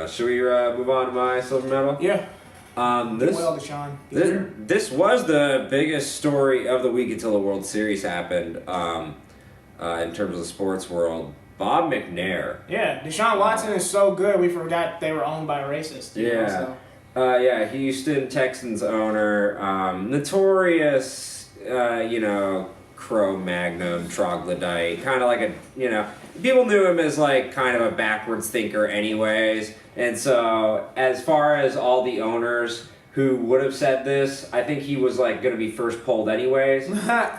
Should we move on to my silver medal? Yeah. Deshaun. This was the biggest story of the week until the World Series happened. In terms of the sports world, Bob McNair. Yeah, Deshaun Watson is so good. We forgot they were owned by a racist. Yeah, Houston Texans owner, notorious, Cro-Magnon troglodyte, kind of like people knew him as like kind of a backwards thinker anyways, and so as far as all the owners who would have said this, I think he was like going to be first polled anyways.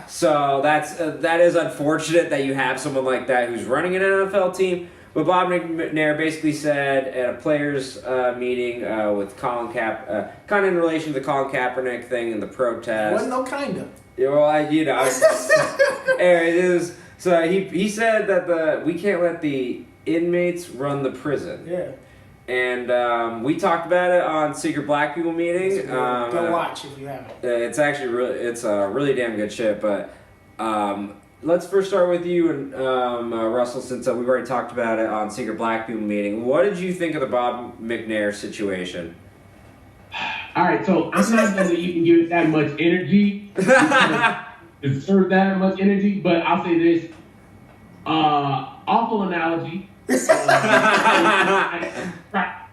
So that is unfortunate that you have someone like that who's running an NFL team. But Bob McNair basically said at a players meeting with Colin kind of in relation to the Colin Kaepernick thing and the protest. Wasn't no kind of. Yeah, well, it is. So he said that we can't let the inmates run the prison. Yeah. And we talked about it on Secret Black People meeting. Go watch if you haven't. It's actually it's really damn good shit. But let's first start with you and Russell, since we've already talked about it on Secret Black People meeting. What did you think of the Bob McNair situation? All right, so I'm not saying that you can give it that much energy, deserve that much energy, but I'll say this: awful analogy.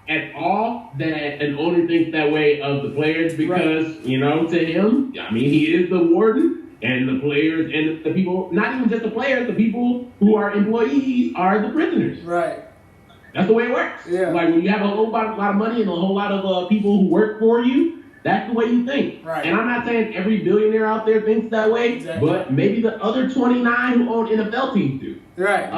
At all that an owner thinks that way of the players because, to him, I mean, he is the warden and the players and the people, not even just the players, the people who are employees are the prisoners. Right. That's the way it works. Yeah. Like when you have a whole lot of money and a whole lot of people who work for you, that's the way you think. Right. And I'm not saying every billionaire out there thinks that way, exactly. But maybe the other 29 who own NFL teams do. Right.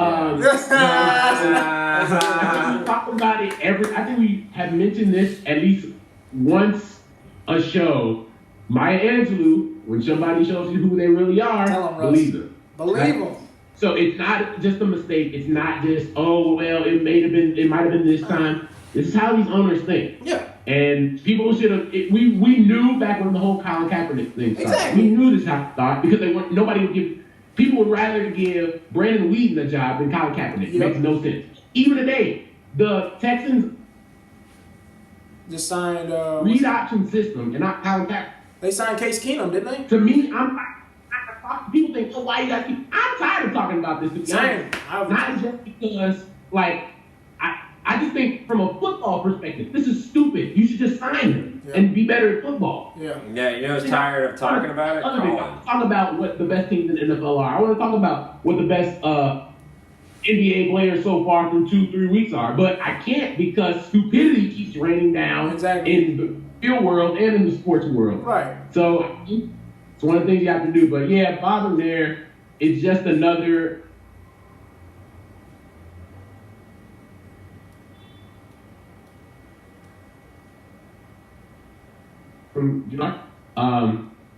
Talk about it I think we have mentioned this at least once a show. Maya Angelou, when somebody shows you who they really are, believe them. Believe them. So it's not just a mistake. It's not just, it might have been this time. This is how these owners think. Yeah. And people should have. We knew back when the whole Colin Kaepernick thing started. Exactly. We knew this how thought because nobody would give. People would rather give Brandon Whedon a job than Colin Kaepernick. It makes no sense. Even today, the Texans just signed read option system and not Colin Kaepernick. They signed Case Keenum, didn't they? To me, people think, why you got to keep. I'm tired of talking about this. To be honest. Not just because, I just think from a football perspective, this is stupid. You should just sign him and be better at football. Yeah. Yeah, who's tired of talking about it? Talk about what the best teams in the NFL are. I want to talk about what the best NBA players so far through 2-3 weeks are. But I can't because stupidity keeps raining down in the field world and in the sports world. Right. So it's one of the things you have to do. But yeah, Bob there, it's just another.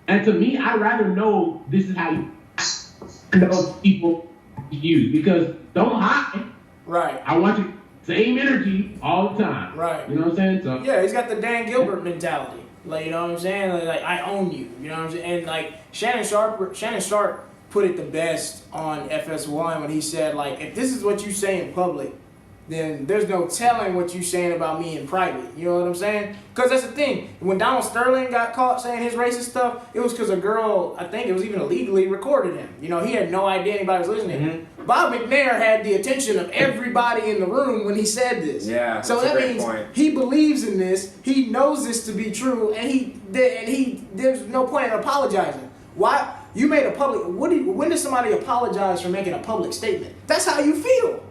And to me, I'd rather know this is how you know people use because don't hide. Right. I want you same energy all the time. Right. You know what I'm saying? So yeah, he's got the Dan Gilbert mentality. Like, you know what I'm saying? Like I own you. You know what I'm saying? And like Shannon Sharp put it the best on FS1 when he said, like, if this is what you say in public, then there's no telling what you're saying about me in private. You know what I'm saying? Because that's the thing. When Donald Sterling got caught saying his racist stuff, it was because a girl, I think it was even illegally, recorded him. You know, he had no idea anybody was listening. Mm-hmm. Bob McNair had the attention of everybody in the room when he said this. Yeah, so that means he believes in this. He knows this to be true, and there's no point in apologizing. Why? You made a public. When does somebody apologize for making a public statement? That's how you feel.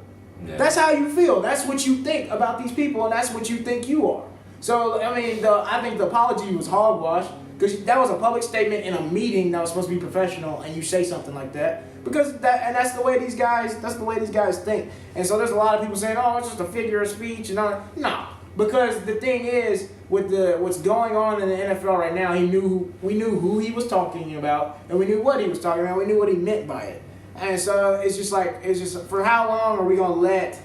Yeah. That's how you feel. That's what you think about these people, and that's what you think you are. So, I mean, I think the apology was hogwash because that was a public statement in a meeting that was supposed to be professional, and you say something like that that's the way these guys. That's the way these guys think. And so there's a lot of people saying, "Oh, it's just a figure of speech," and no, because the thing is with what's going on in the NFL right now, we knew who he was talking about, and we knew what he was talking about. We knew what he meant by it. And so it's just for how long are we gonna let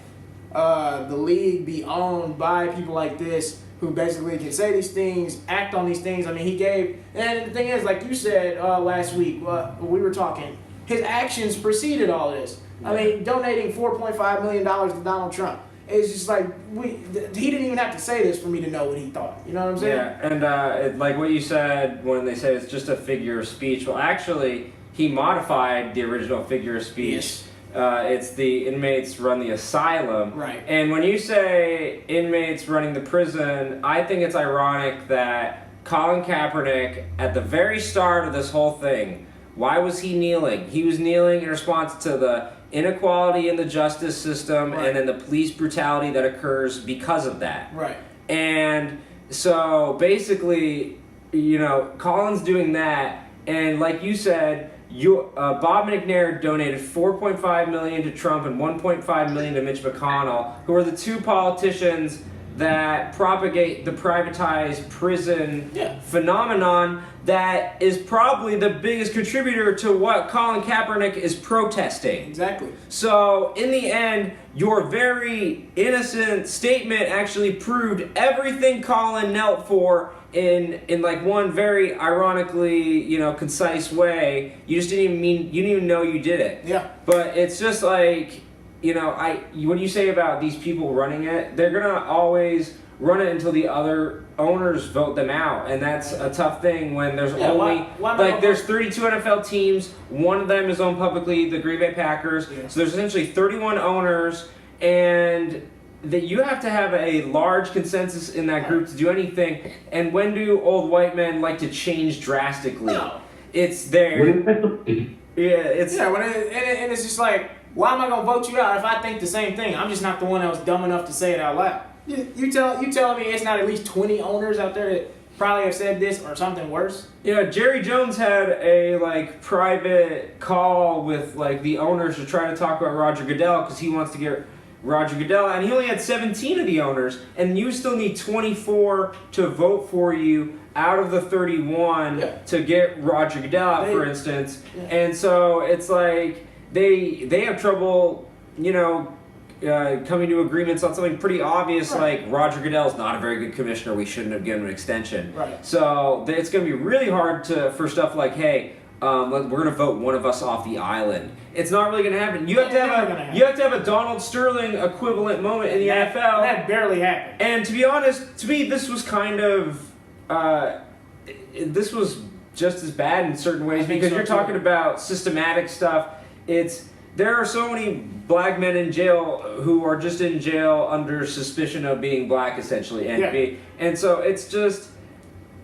the league be owned by people like this who basically can say these things, act on these things? I mean, and the thing is, like you said last week, we were talking, his actions preceded all this. I mean, donating $4.5 million to Donald Trump. It's just like he didn't even have to say this for me to know what he thought. You know what I'm saying? Yeah, and like what you said when they say it's just a figure of speech. Well, actually, he modified the original figure of speech. Yes. It's the inmates run the asylum. Right. And when you say inmates running the prison, I think it's ironic that Colin Kaepernick, at the very start of this whole thing, why was he kneeling? He was kneeling in response to the inequality in the justice system and then the police brutality that occurs because of that. Right. And so basically, Colin's doing that, and like you said, Bob McNair donated $4.5 million to Trump and $1.5 million to Mitch McConnell, who are the two politicians that propagate the privatized prison phenomenon that is probably the biggest contributor to what Colin Kaepernick is protesting. Exactly. So, in the end, your very innocent statement actually proved everything Colin knelt for in like one very ironically, concise way. You just you didn't even know you did it. Yeah. But it's just like, what you say about these people running it, they're gonna always run it until the other owners vote them out, and that's a tough thing when there's there's 32 NFL teams, one of them is owned publicly, the Green Bay Packers, so there's essentially 31 owners, and that you have to have a large consensus in that group to do anything. And when do old white men like to change drastically? No. It's there. And it's just like, why am I gonna vote you out if I think the same thing? I'm just not the one that was dumb enough to say it out loud. You telling me it's not at least 20 owners out there that probably have said this or something worse? Jerry Jones had a private call with the owners to try to talk about Roger Goodell because he wants to get Roger Goodell, and he only had 17 of the owners, and you still need 24 to vote for you out of the 31 to get Roger Goodell out, for instance. And so it's like they have trouble, coming to agreements on something pretty obvious, like Roger Goodell is not a very good commissioner, we shouldn't have given him an extension. Right. So it's going to be really hard for stuff like, hey, we're going to vote one of us off the island. It's not really going to happen. You have to have a Donald Sterling equivalent moment in the NFL. That barely happened. And to be honest, to me, this was kind of this was just as bad in certain ways because you're talking about systematic stuff. There are so many black men in jail who are just in jail under suspicion of being black, essentially, and so it's just.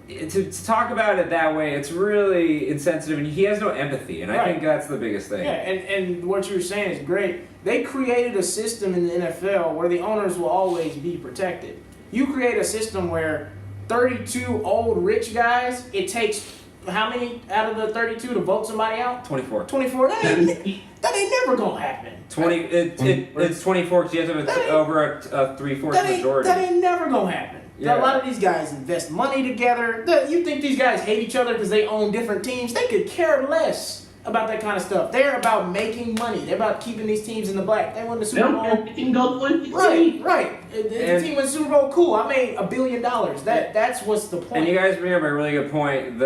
To talk about it that way, it's really insensitive, and he has no empathy, and I think that's the biggest thing. Yeah, and what you were saying is great. They created a system in the NFL where the owners will always be protected. You create a system where 32 old rich guys, it takes how many out of the 32 to vote somebody out? 24. 24? That ain't never gonna happen. It's 24 because you have to have over a 3/4 majority. That ain't never gonna happen. Yeah. A lot of these guys invest money together. You think these guys hate each other because they own different teams? They could care less about that kind of stuff. They're about making money. They're about keeping these teams in the black. They won the Super Bowl. Right. The team won the Super Bowl. Cool. I made $1 billion. That's what's the point. And you guys bring up a really good point.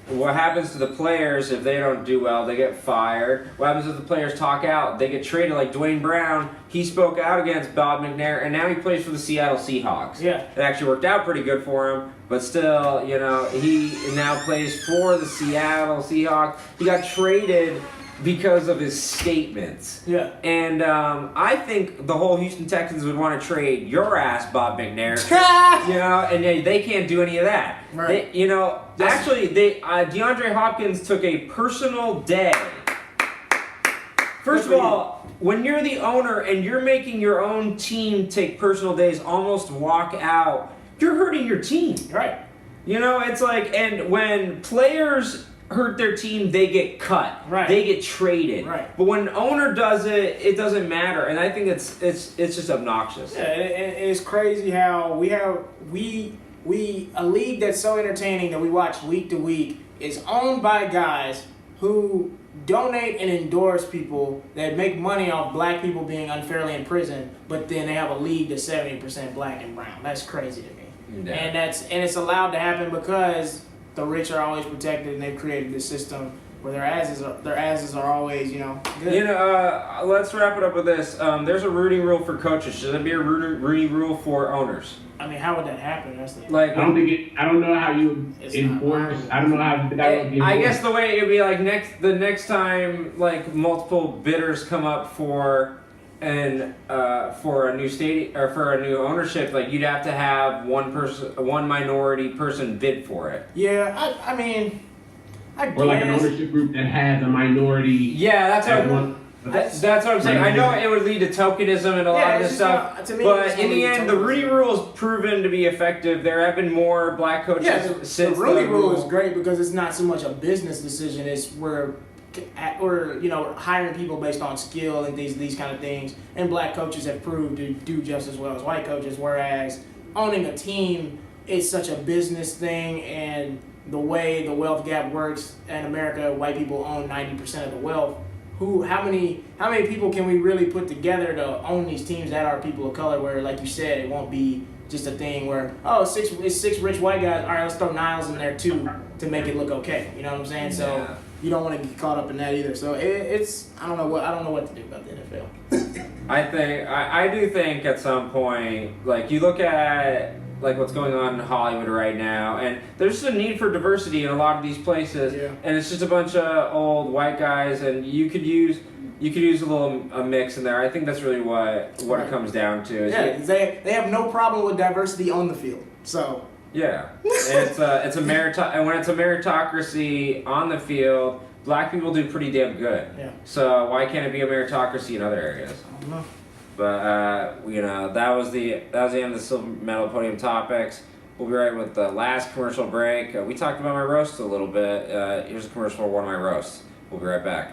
What happens to the players if they don't do well? They get fired. What happens if the players talk out? They get traded. Like Dwayne Brown, he spoke out against Bob McNair, and now he plays for the Seattle Seahawks. Yeah. It actually worked out pretty good for him, but still, he now plays for the Seattle Seahawks. He got traded because of his statements. Yeah. And I think the whole Houston Texans would want to trade your ass, Bob McNair. And they can't do any of that. Right. DeAndre Hopkins took a personal day. First of all, when you're the owner and you're making your own team take personal days, almost walk out, you're hurting your team. Right. It's like, and when players hurt their team, they get cut. Right. They get traded. Right. But when an owner does it, it doesn't matter. And I think it's just obnoxious. Yeah, it's crazy how a league that's so entertaining that we watch week to week is owned by guys who donate and endorse people that make money off black people being unfairly in prison, but then they have a league that's 70% black and brown. That's crazy to me. Yeah. And it's allowed to happen because the rich are always protected, and they've created this system where their asses are always, good. You know, let's wrap it up with this. There's a rooting rule for coaches. Should there be a rooting rule for owners? I mean, how would that happen? That's the Like, I don't know how you enforce. I don't know how that would be. I guess the way it would be like the next time like multiple bidders come up for a new stadium or for a new ownership, like you'd have to have one minority person bid for it. Yeah, I mean, I guess. Or like an ownership group that has a minority. Yeah, that's what I'm saying. I know it would lead to tokenism and a lot of this stuff, but in the end, the Rooney Rule has proven to be effective. There have been more black coaches since the Rooney Rule is great because it's not so much a business decision. It's we're hiring people based on skill and these kind of things. And black coaches have proved to do just as well as white coaches. Whereas owning a team is such a business thing, and the way the wealth gap works in America, white people own 90% of the wealth. How many people can we really put together to own these teams that are people of color? Where, like you said, it won't be just a thing where it's six rich white guys. All right, let's throw Niles in there too to make it look okay. You know what I'm saying? So you don't want to get caught up in that either. So it's I don't know what to do about the NFL. I do think at some point, like you look at like what's going on in Hollywood right now, and there's a need for diversity in a lot of these places, and it's just a bunch of old white guys, and you could use a mix in there. I think that's really what it comes down to. They have no problem with diversity on the field. So and it's a and when it's a meritocracy on the field, black people do pretty damn good. Yeah. So why can't it be a meritocracy in other areas? I don't know. But that was the end of the Silver Medal Podium topics. We'll be right with the last commercial break. We talked about my roast a little bit. Here's a commercial for one of my roasts. We'll be right back.